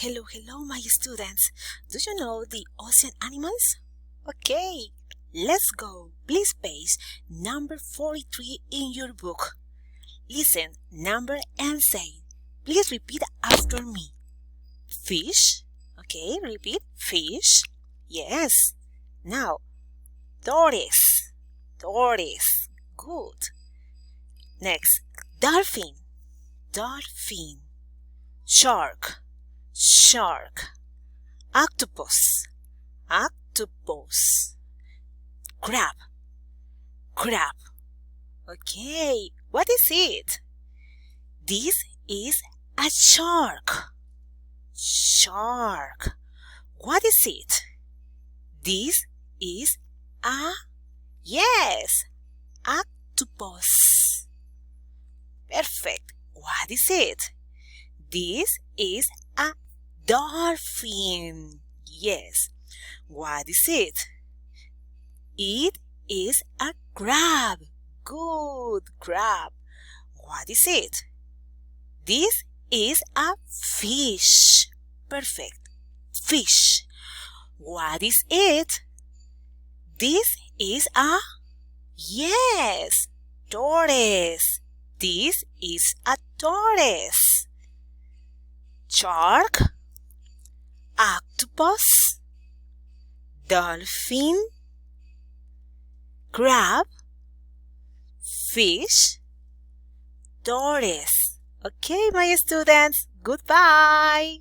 Hello, my students. Do you know the ocean animals? Okay, let's go. Please page number 43 in your book. Listen, number and say. Please repeat after me. Fish. Okay, repeat. Fish. Yes. Now, tortoise. Tortoise. Good. Next, dolphin. Dolphin. Shark. Shark. Octopus. Octopus. Crab. Crab. Okay, what is it? This is a shark. Shark. What is it? This is a, yes, octopus. Perfect. What is it? This is a dolphin. Yes. What is it? It is a crab. Good, crab. What is it? This is a fish. Perfect. Fish. What is it? This is a, yes, tortoise. This is a tortoise. Shark, octopus, dolphin, crab, fish, tortoise. Okay, my students, goodbye.